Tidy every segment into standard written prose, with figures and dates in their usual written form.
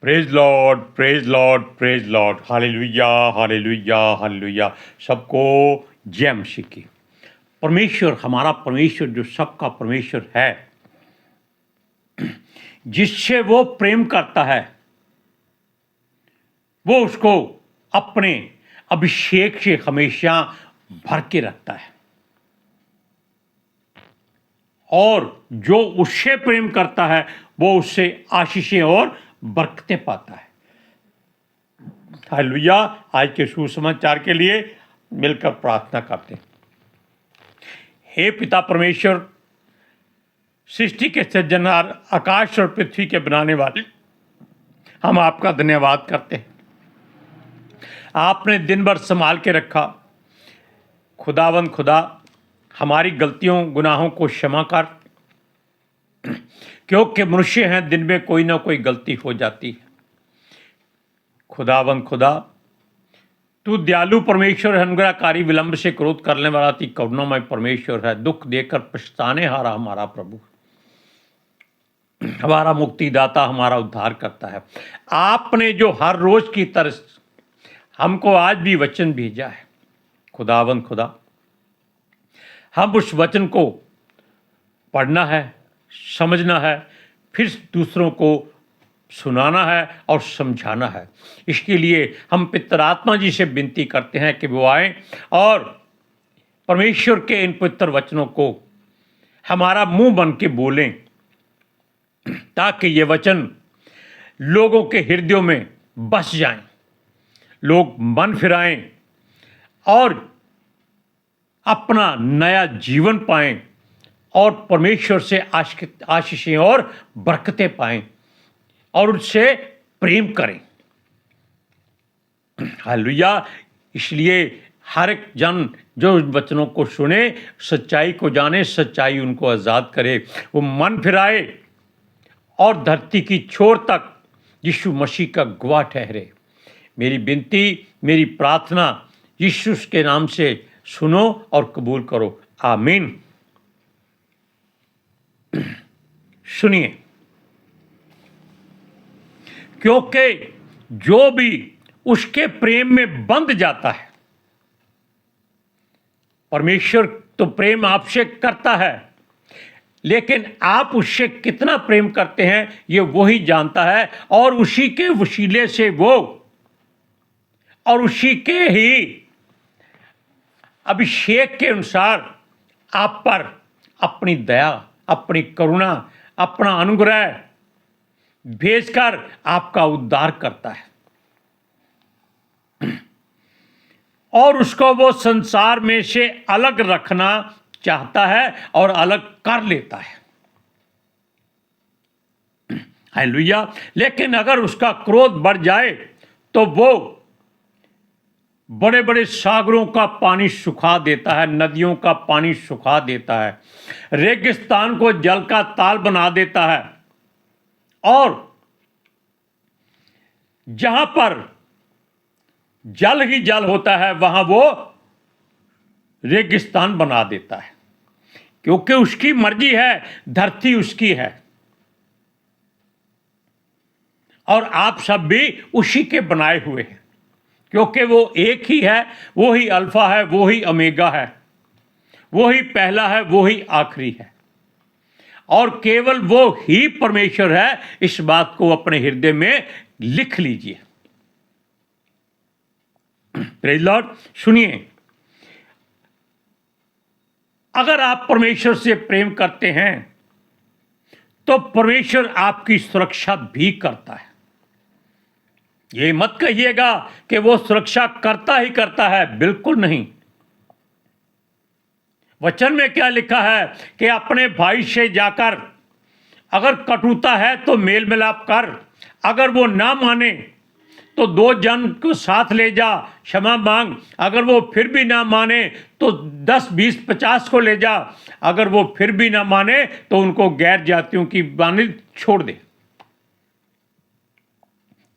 Praise Lord, praise Lord, praise Lord, hallelujah, hallelujah, hallelujah. सबको जय मसीह की। परमेश्वर, हमारा परमेश्वर जो सबका परमेश्वर है, जिससे वो प्रेम करता है, वो उसको अपने अभिषेक से हमेशा भर के रखता है, और जो उससे प्रेम करता है वो उससे आशीषें और बरकतें पाता है। हालेलुया। आज के सुसमाचार के लिए मिलकर प्रार्थना करते हैं। हे पिता परमेश्वर, सृष्टि के सृजनहार, आकाश और पृथ्वी के बनाने वाले, हम आपका धन्यवाद करते हैं। आपने दिन भर संभाल के रखा। खुदावंद खुदा, हमारी गलतियों गुनाहों को क्षमा कर, क्योंकि मनुष्य हैं, दिन में कोई ना कोई गलती हो जाती है। खुदावंद खुदा, तू दयालु परमेश्वर है, अनुग्रहकारी, विलंब से क्रोध करने वाला, अति करुणामय परमेश्वर है। दुख देकर पछताने हारा हमारा प्रभु, हमारा मुक्तिदाता, हमारा उद्धार करता है। आपने जो हर रोज की तरह हमको आज भी वचन भेजा है, खुदावंद खुदा, हम उस वचन को पढ़ना है, समझना है, फिर दूसरों को सुनाना है और समझाना है। इसके लिए हम पितर आत्मा जी से विनती करते हैं कि वो आए और परमेश्वर के इन पवित्र वचनों को हमारा मुंह बन के बोलें, ताकि ये वचन लोगों के हृदयों में बस जाएं, लोग मन फिराएं और अपना नया जीवन पाएं और परमेश्वर से आशीषें और बरकतें पाएं और उससे प्रेम करें। हालेलुया। इसलिए हर एक जन जो वचनों को सुने, सच्चाई को जाने, सच्चाई उनको आज़ाद करे, वो मन फिराए और धरती की छोर तक यीशु मसीह का गवाह ठहरे। मेरी विनती, मेरी प्रार्थना यीशु के नाम से सुनो और कबूल करो। आमीन। सुनिए, क्योंकि जो भी उसके प्रेम में बंध जाता है, परमेश्वर तो प्रेम आपसे करता है, लेकिन आप उससे कितना प्रेम करते हैं ये वही जानता है, और उसी के वसीले से वो और उसी के ही अभिषेक के अनुसार आप पर अपनी दया, अपनी करुणा, अपना अनुग्रह भेजकर आपका उद्धार करता है, और उसको वो संसार में से अलग रखना चाहता है और अलग कर लेता है। हालेलुया। लेकिन अगर उसका क्रोध बढ़ जाए तो वो बड़े बड़े सागरों का पानी सुखा देता है, नदियों का पानी सुखा देता है, रेगिस्तान को जल का ताल बना देता है, और जहां पर जल ही जल होता है वहां वो रेगिस्तान बना देता है, क्योंकि उसकी मर्जी है, धरती उसकी है, और आप सब भी उसी के बनाए हुए हैं, क्योंकि वो एक ही है, वो ही अल्फा है, वो ही ओमेगा है, वो ही पहला है, वो ही आखिरी है, और केवल वो ही परमेश्वर है। इस बात को अपने हृदय में लिख लीजिए। Praise Lord. सुनिए, अगर आप परमेश्वर से प्रेम करते हैं तो परमेश्वर आपकी सुरक्षा भी करता है। ये मत कहिएगा कि वो सुरक्षा करता ही करता है, बिल्कुल नहीं। वचन में क्या लिखा है कि अपने भाई से जाकर अगर कटुता है तो मेल मिलाप कर, अगर वो ना माने तो 2 जन को साथ ले जा, क्षमा मांग, अगर वो फिर भी ना माने तो 10, 20, 50 को ले जा, अगर वो फिर भी ना माने तो उनको गैर जातियों की बानी छोड़ दे।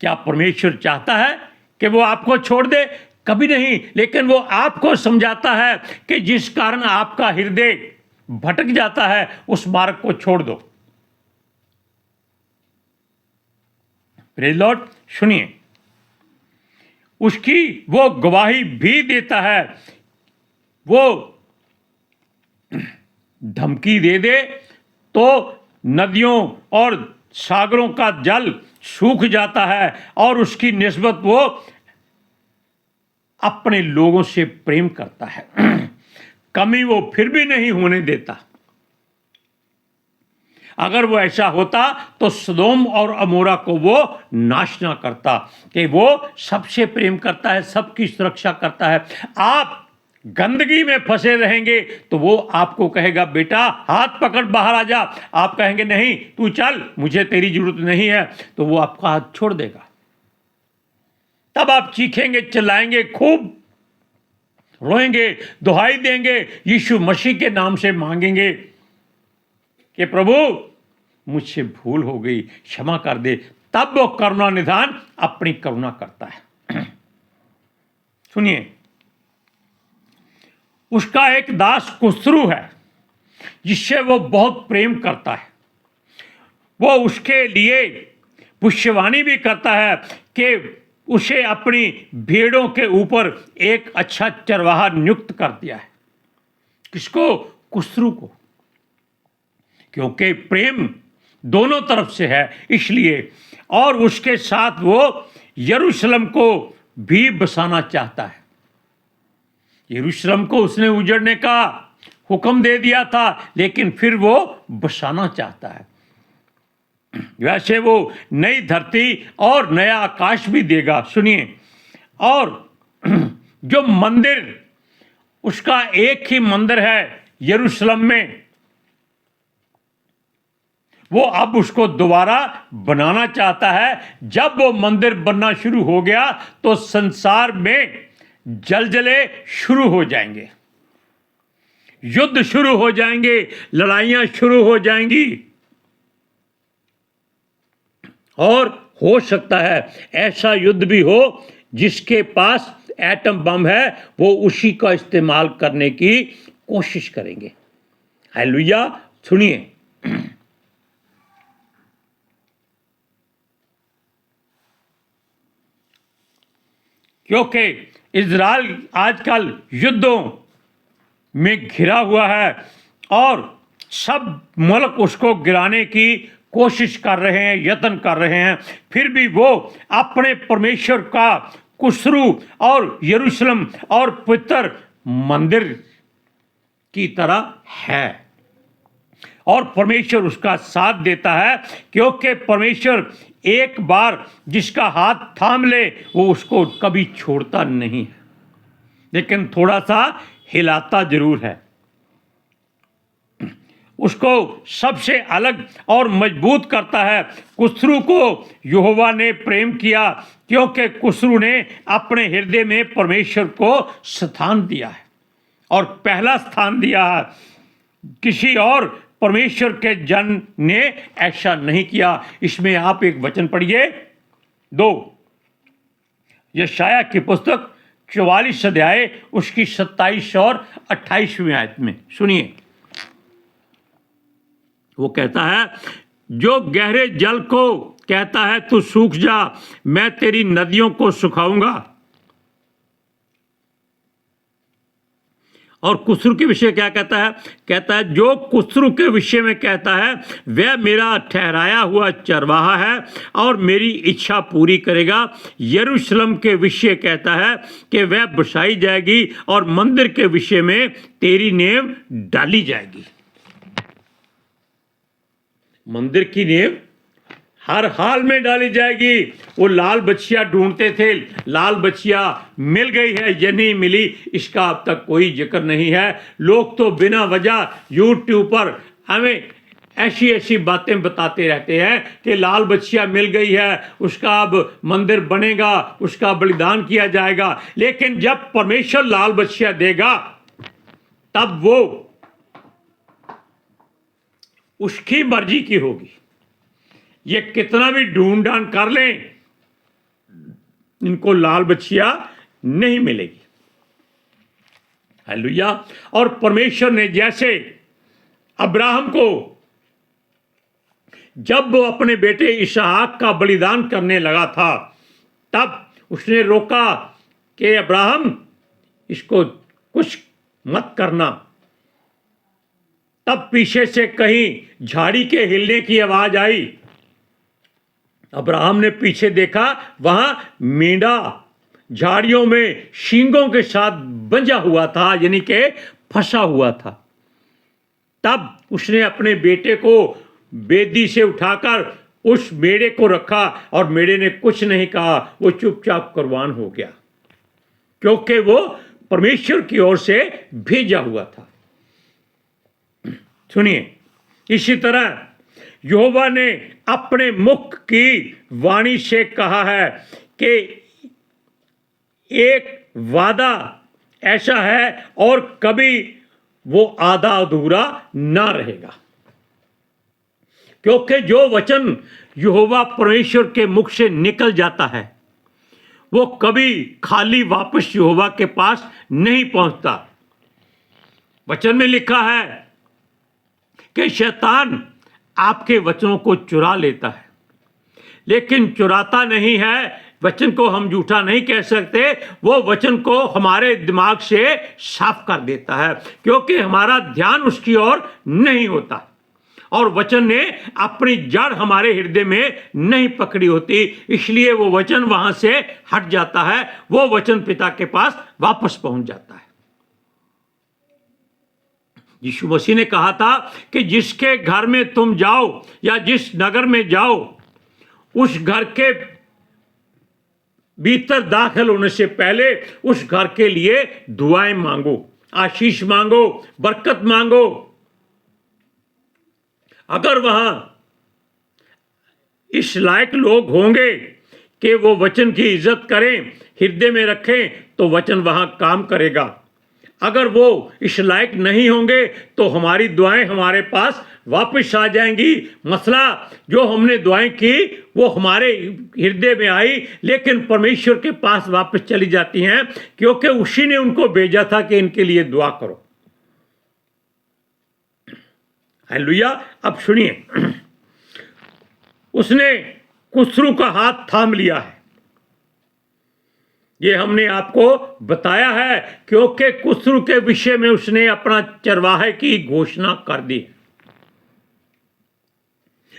क्या परमेश्वर चाहता है कि वो आपको छोड़ दे? कभी नहीं। लेकिन वो आपको समझाता है कि जिस कारण आपका हृदय भटक जाता है उस मार्ग को छोड़ दो। Praise Lord. सुनिए, उसकी वो गवाही भी देता है, वो धमकी दे दे तो नदियों और सागरों का जल सूख जाता है, और उसकी निस्बत वो अपने लोगों से प्रेम करता है। कमी वो फिर भी नहीं होने देता। अगर वो ऐसा होता तो सदोम और अमोरा को वो नाश ना करता, कि वो सबसे प्रेम करता है, सबकी सुरक्षा करता है। आप गंदगी में फंसे रहेंगे तो वो आपको कहेगा बेटा हाथ पकड़ बाहर आ जा। आप कहेंगे नहीं तू चल, मुझे तेरी जरूरत नहीं है, तो वो आपका हाथ छोड़ देगा। तब आप चीखेंगे, चिल्लाएंगे, खूब रोएंगे, दुहाई देंगे, यीशु मसीह के नाम से मांगेंगे कि प्रभु मुझसे भूल हो गई, क्षमा कर दे। तब वो करुणा निधान अपनी करुणा करता है। सुनिए, उसका एक दास कुस्रू है जिससे वो बहुत प्रेम करता है। वो उसके लिए भविष्यवाणी भी करता है कि उसे अपनी भेड़ों के ऊपर एक अच्छा चरवाहा नियुक्त कर दिया है। किसको? कुस्रू को। क्योंकि प्रेम दोनों तरफ से है इसलिए। और उसके साथ वो यरूशलेम को भी बसाना चाहता है। यरूशलेम को उसने उजड़ने का हुक्म दे दिया था, लेकिन फिर वो बसाना चाहता है। वैसे वो नई धरती और नया आकाश भी देगा। सुनिए, और जो मंदिर, उसका एक ही मंदिर है यरूशलेम में, वो अब उसको दोबारा बनाना चाहता है। जब वो मंदिर बनना शुरू हो गया तो संसार में जलजले शुरू हो जाएंगे, युद्ध शुरू हो जाएंगे, लड़ाइयां शुरू हो जाएंगी। और हो सकता है ऐसा युद्ध भी हो जिसके पास एटम बम है, वो उसी का इस्तेमाल करने की कोशिश करेंगे। हालेलुया। सुनिए, क्योंकि इजराइल आजकल युद्धों में घिरा हुआ है और सब मुल्क उसको गिराने की कोशिश कर रहे हैं, यत्न कर रहे हैं। फिर भी वो अपने परमेश्वर का कुस्रू और यरूशलेम और पवित्र मंदिर की तरह है, और परमेश्वर उसका साथ देता है। क्योंकि परमेश्वर एक बार जिसका हाथ थाम ले वो उसको कभी छोड़ता नहीं है, लेकिन थोड़ा सा हिलाता जरूर है। उसको सबसे अलग और मजबूत करता है। कुस्रू को यहोवा ने प्रेम किया क्योंकि कुस्रू ने अपने हृदय में परमेश्वर को स्थान दिया है, और पहला स्थान दिया है। किसी और परमेश्वर के जन ने ऐसा नहीं किया। इसमें आप एक वचन पढ़िए, 2 यशाया की पुस्तक 44 अध्याय उसकी 27 और 28वीं आयत में सुनिए। वो कहता है, जो गहरे जल को कहता है तू सूख जा, मैं तेरी नदियों को सुखाऊंगा। और कुस्रू के विषय क्या कहता है? कहता है जो कुस्रू के विषय में कहता है वह मेरा ठहराया हुआ चरवाहा है और मेरी इच्छा पूरी करेगा। यरूशलेम के विषय कहता है कि वह बसाई जाएगी और मंदिर के विषय में तेरी नींव डाली जाएगी। मंदिर की नींव हर हाल में डाली जाएगी। वो लाल बछिया ढूंढते थे, लाल बछिया मिल गई है या नहीं मिली इसका अब तक कोई जिक्र नहीं है। लोग तो बिना वजह यूट्यूब पर हमें ऐसी ऐसी बातें बताते रहते हैं कि लाल बछिया मिल गई है, उसका अब मंदिर बनेगा, उसका बलिदान किया जाएगा। लेकिन जब परमेश्वर लाल बछिया देगा तब वो उसकी मर्जी की होगी। ये कितना भी ढूंढ ढांड कर लें, इनको लाल बछिया नहीं मिलेगी। हालेलुया। और परमेश्वर ने जैसे अब्राहम को जब वो अपने बेटे इसहाक का बलिदान करने लगा था, तब उसने रोका कि अब्राहम, इसको कुछ मत करना। तब पीछे से कहीं झाड़ी के हिलने की आवाज आई। अब्राहम ने पीछे देखा, वहां मेंढा झाड़ियों में सींगों के साथ बंधा हुआ था, यानी कि फंसा हुआ था। तब उसने अपने बेटे को बेदी से उठाकर उस मेढ़े को रखा और मेढ़े ने कुछ नहीं कहा, वो चुपचाप कुर्बान हो गया, क्योंकि वो परमेश्वर की ओर से भेजा हुआ था। सुनिए, इसी तरह यहोवा ने अपने मुख की वाणी से कहा है कि एक वादा ऐसा है और कभी वो आधा अधूरा ना रहेगा, क्योंकि जो वचन यहोवा परमेश्वर के मुख से निकल जाता है वो कभी खाली वापस यहोवा के पास नहीं पहुंचता। वचन में लिखा है कि शैतान आपके वचनों को चुरा लेता है, लेकिन चुराता नहीं है। वचन को हम झूठा नहीं कह सकते, वो वचन को हमारे दिमाग से साफ कर देता है, क्योंकि हमारा ध्यान उसकी ओर नहीं होता और वचन ने अपनी जड़ हमारे हृदय में नहीं पकड़ी होती, इसलिए वो वचन वहां से हट जाता है, वो वचन पिता के पास वापस पहुंच जाता है। यीशु मसीह ने कहा था कि जिसके घर में तुम जाओ या जिस नगर में जाओ, उस घर के भीतर दाखिल होने से पहले उस घर के लिए दुआएं मांगो, आशीष मांगो, बरकत मांगो। अगर वहां इस लायक लोग होंगे कि वो वचन की इज्जत करें, हृदय में रखें, तो वचन वहां काम करेगा। अगर वो इस लायक नहीं होंगे तो हमारी दुआएं हमारे पास वापस आ जाएंगी। मसला जो हमने दुआएं की वो हमारे हृदय में आई, लेकिन परमेश्वर के पास वापस चली जाती हैं, क्योंकि उसी ने उनको भेजा था कि इनके लिए दुआ करो। हालेलुया। अब सुनिए, उसने कुस्रू का हाथ थाम लिया है। ये हमने आपको बताया है, क्योंकि कुस्रू के विषय में उसने अपना चरवाहे की घोषणा कर दी,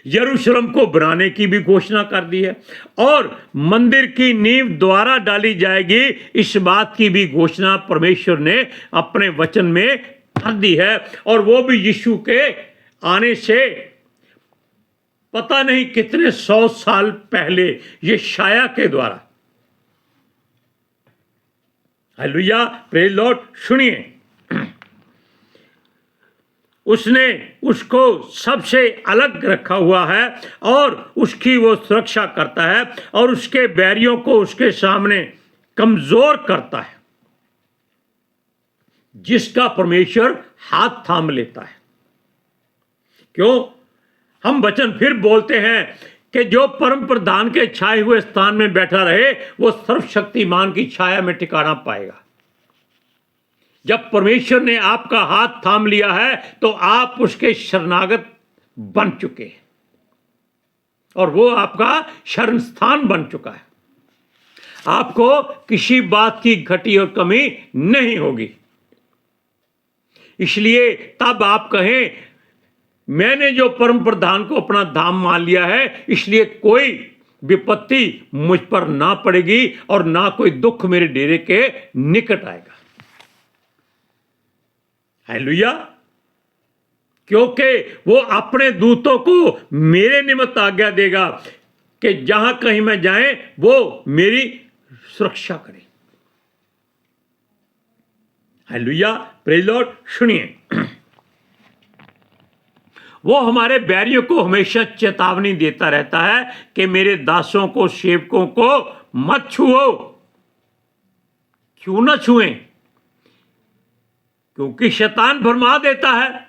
यरूशलेम को बनाने की भी घोषणा कर दी है, और मंदिर की नींव द्वारा डाली जाएगी, इस बात की भी घोषणा परमेश्वर ने अपने वचन में कर दी है। और वो भी यीशु के आने से पता नहीं कितने 100 साल पहले यशायाह के द्वारा। Hallelujah, praise Lord. सुनिए, उसने उसको सबसे अलग रखा हुआ है और उसकी वो सुरक्षा करता है और उसके बैरियों को उसके सामने कमजोर करता है, जिसका परमेश्वर हाथ थाम लेता है। क्यों? हम वचन फिर बोलते हैं कि जो परम प्रधान के छाए हुए स्थान में बैठा रहे वो सर्वशक्तिमान की छाया में ठिकाना पाएगा। जब परमेश्वर ने आपका हाथ थाम लिया है तो आप उसके शरणागत बन चुके हैं और वो आपका शरण स्थान बन चुका है। आपको किसी बात की घटी और कमी नहीं होगी। इसलिए तब आप कहें, मैंने जो परम प्रधान को अपना धाम मान लिया है, इसलिए कोई विपत्ति मुझ पर ना पड़ेगी और ना कोई दुख मेरे डेरे के निकट आएगा। हालेलुया। क्योंकि वो अपने दूतों को मेरे निमित्त आज्ञा देगा कि जहां कहीं मैं जाए वो मेरी सुरक्षा करे। Hallelujah, praise Lord. सुनिए, वो हमारे बैरियों को हमेशा चेतावनी देता रहता है कि मेरे दासों को, सेवकों को मत छुओ। क्यों ना छुएं? क्योंकि शैतान भरमा देता है,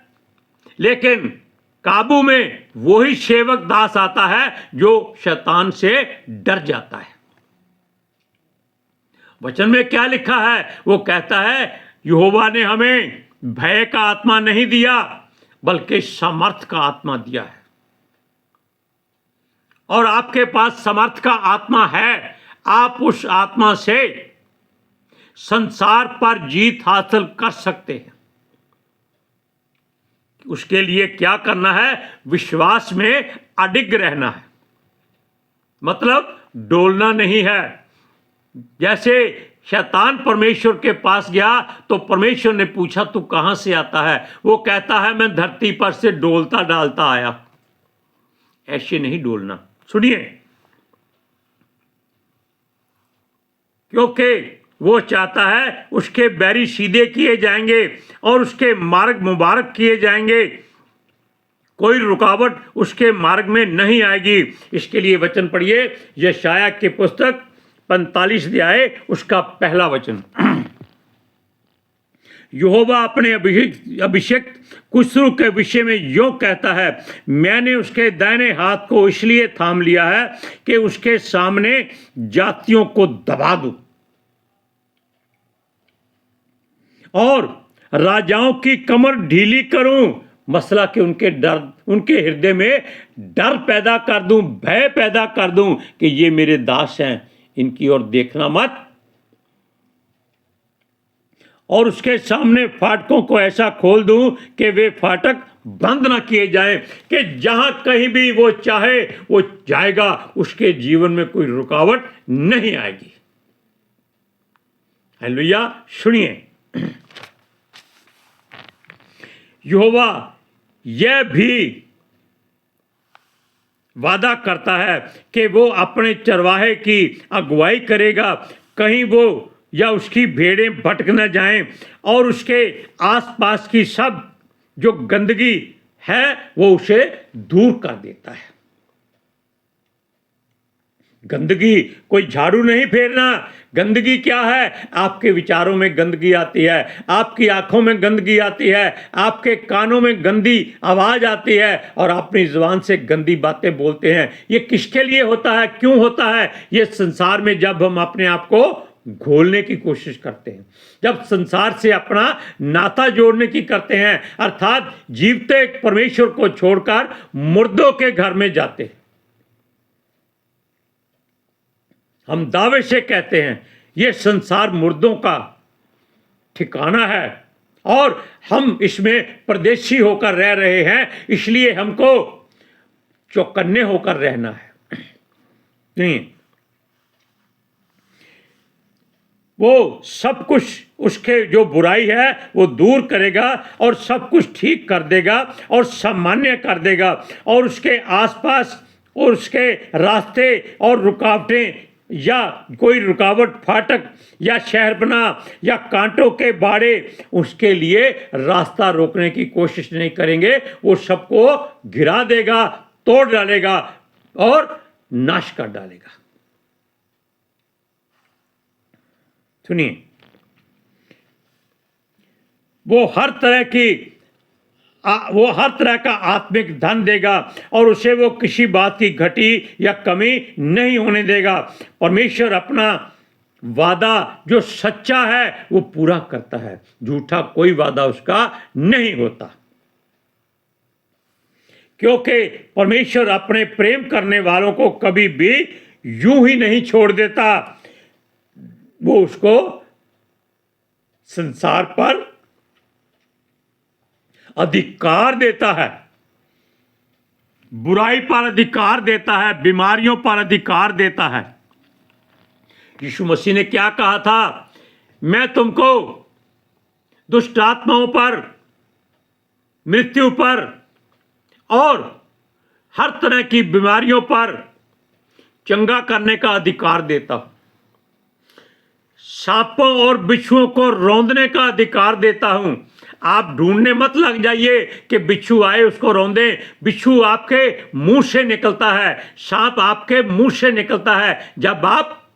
लेकिन काबू में वही सेवक दास आता है जो शैतान से डर जाता है। वचन में क्या लिखा है? वो कहता है, यहोवा ने हमें भय का आत्मा नहीं दिया बल्कि सामर्थ का आत्मा दिया है। और आपके पास समर्थ का आत्मा है, आप उस आत्मा से संसार पर जीत हासिल कर सकते हैं। उसके लिए क्या करना है? विश्वास में अडिग रहना है, मतलब डोलना नहीं है। जैसे शैतान परमेश्वर के पास गया तो परमेश्वर ने पूछा तू कहां से आता है? वो कहता है मैं धरती पर से डोलता डालता आया। ऐसे नहीं डोलना। सुनिए, क्योंकि वो चाहता है उसके बैरी सीधे किए जाएंगे और उसके मार्ग मुबारक किए जाएंगे, कोई रुकावट उसके मार्ग में नहीं आएगी। इसके लिए वचन पढ़िए, यशायाह की पुस्तक 45 अध्याय उसका पहला वचन। यहोवा अपने अभिषिक्त कुशरू के विषय में यों कहता है, मैंने उसके दाहिने हाथ को इसलिए थाम लिया है कि उसके सामने जातियों को दबा दूं और राजाओं की कमर ढीली करूं। मसला कि उनके हृदय में डर पैदा कर दूं, भय पैदा कर दूं कि ये मेरे दास हैं, इनकी ओर देखना मत। और उसके सामने फाटकों को ऐसा खोल दूं कि वे फाटक बंद ना किए जाएं, कि जहां कहीं भी वो चाहे वो जाएगा, उसके जीवन में कोई रुकावट नहीं आएगी। हालेलुया। सुनिए, यहोवा यह भी वादा करता है कि वो अपने चरवाहे की अगुवाई करेगा, कहीं वो या उसकी भेड़ें भटक न जाएं, और उसके आसपास की सब जो गंदगी है वो उसे दूर कर देता है। गंदगी कोई झाड़ू नहीं फेरना। गंदगी क्या है? आपके विचारों में गंदगी आती है, आपकी आंखों में गंदगी आती है, आपके कानों में गंदी आवाज आती है और अपनी जुबान से गंदी बातें बोलते हैं। ये किसके लिए होता है? क्यों होता है? ये संसार में जब हम अपने आप को घोलने की कोशिश करते हैं, जब संसार से अपना नाता जोड़ने की करते हैं, अर्थात जीवते परमेश्वर को छोड़कर मुर्दों के घर में जाते हैं। हम दावे से कहते हैं यह संसार मुर्दों का ठिकाना है और हम इसमें परदेशी होकर रह रहे हैं, इसलिए हमको चौकन्ने होकर रहना है। नहीं, वो सब कुछ उसके जो बुराई है वो दूर करेगा और सब कुछ ठीक कर देगा और सामान्य कर देगा, और उसके आसपास और उसके रास्ते और रुकावटें या कोई रुकावट, फाटक या शहरपना या कांटों के बाड़े उसके लिए रास्ता रोकने की कोशिश नहीं करेंगे। वो सबको गिरा देगा, तोड़ डालेगा और नाश कर डालेगा। सुनिए, वो हर तरह का आत्मिक धन देगा और उसे वो किसी बात की घटी या कमी नहीं होने देगा। परमेश्वर अपना वादा जो सच्चा है वो पूरा करता है, झूठा कोई वादा उसका नहीं होता, क्योंकि परमेश्वर अपने प्रेम करने वालों को कभी भी यूं ही नहीं छोड़ देता। वो उसको संसार पर अधिकार देता है, बुराई पर अधिकार देता है, बीमारियों पर अधिकार देता है। यीशु मसीह ने क्या कहा था? मैं तुमको दुष्ट आत्माओं पर, मृत्यु पर और हर तरह की बीमारियों पर चंगा करने का अधिकार देता हूं, सांपों और बिच्छुओं को रौंदने का अधिकार देता हूं। आप ढूंढने मत लग जाइए कि बिच्छू आए उसको रौंदे। बिच्छू आपके मुंह से निकलता है, सांप आपके मुंह से निकलता है जब आप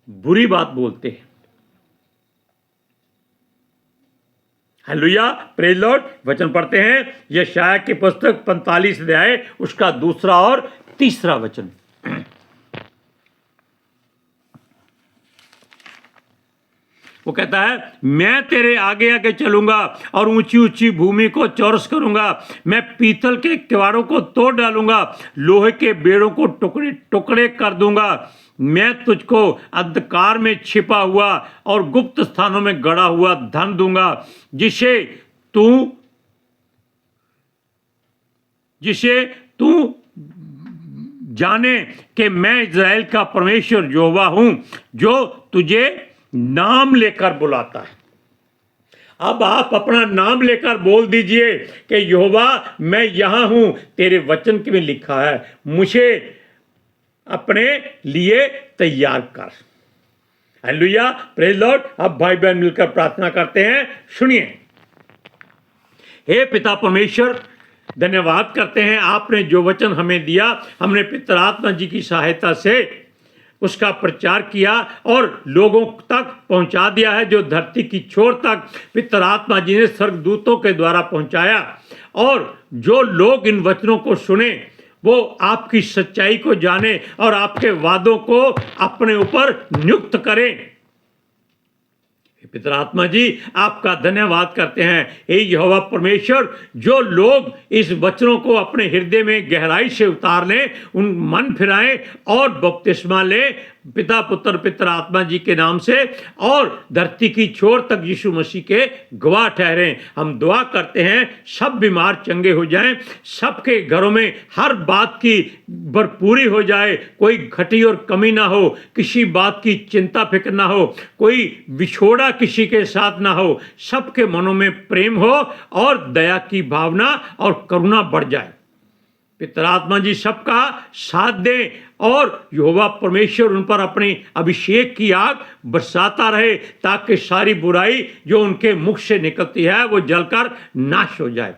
बुरी बात बोलते हैं। Hallelujah, praise Lord. वचन पढ़ते हैं यशायाह की पुस्तक 45 अध्याय उसका 2 और 3 वचन। वो कहता है मैं तेरे आगे आगे चलूंगा और ऊंची ऊंची भूमि को चौरस करूंगा, मैं पीतल के किवाड़ों को तोड़ डालूंगा, लोहे के बेड़ों को टुकड़े टुकड़े कर दूंगा, मैं तुझको अंधकार में छिपा हुआ और गुप्त स्थानों में गड़ा हुआ धन दूंगा, जिसे तू जाने कि मैं इज़राइल का परमेश्वर यहोवा हूं, जो तुझे नाम लेकर बुलाता है। अब आप अपना नाम लेकर बोल दीजिए कि यहोवा मैं यहां हूं, तेरे वचन में लिखा है, मुझे अपने लिए तैयार कर। Hallelujah, praise Lord. अब भाई बहन मिलकर प्रार्थना करते हैं, सुनिए। हे पिता परमेश्वर, धन्यवाद करते हैं, आपने जो वचन हमें दिया, हमने पितर आत्मा जी की सहायता से उसका प्रचार किया और लोगों तक पहुंचा दिया है, जो धरती की छोर तक पितर आत्मा जी ने स्वर्गदूतों के द्वारा पहुंचाया। और जो लोग इन वचनों को सुने वो आपकी सच्चाई को जाने और आपके वादों को अपने ऊपर नियुक्त करें। पितर आत्मा जी, आपका धन्यवाद करते हैं। हे यहोवा परमेश्वर, जो लोग इस वचनों को अपने हृदय में गहराई से उतार लें, उन मन फिराएं और बपतिस्मा लें पिता पुत्र पितर आत्मा जी के नाम से, और धरती की छोर तक यीशु मसीह के गवाह ठहरें। हम दुआ करते हैं सब बीमार चंगे हो जाएं, सबके घरों में हर बात की भरपूरी हो जाए, कोई घटी और कमी ना हो, किसी बात की चिंता फिक्र ना हो, कोई विछोड़ा किसी के साथ ना हो, सबके मनों में प्रेम हो और दया की भावना और करुणा बढ़ जाए। पितर आत्मा जी सबका साथ दें और यहोवा परमेश्वर उन पर अपने अभिषेक की आग बरसाता रहे, ताकि सारी बुराई जो उनके मुख से निकलती है वो जलकर नाश हो जाए।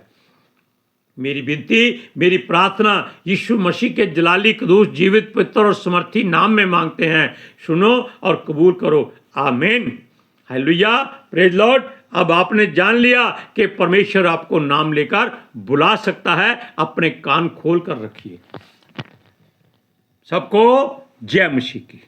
मेरी विनती, मेरी प्रार्थना यीशु मसीह के जलाली कदूस जीवित पवित्र और समर्थी नाम में मांगते हैं, सुनो और कबूल करो, आमीन। Hallelujah, praise Lord. अब आपने जान लिया कि परमेश्वर आपको नाम लेकर बुला सकता है, अपने कान खोल कर रखिए। सबको जय मसीह की।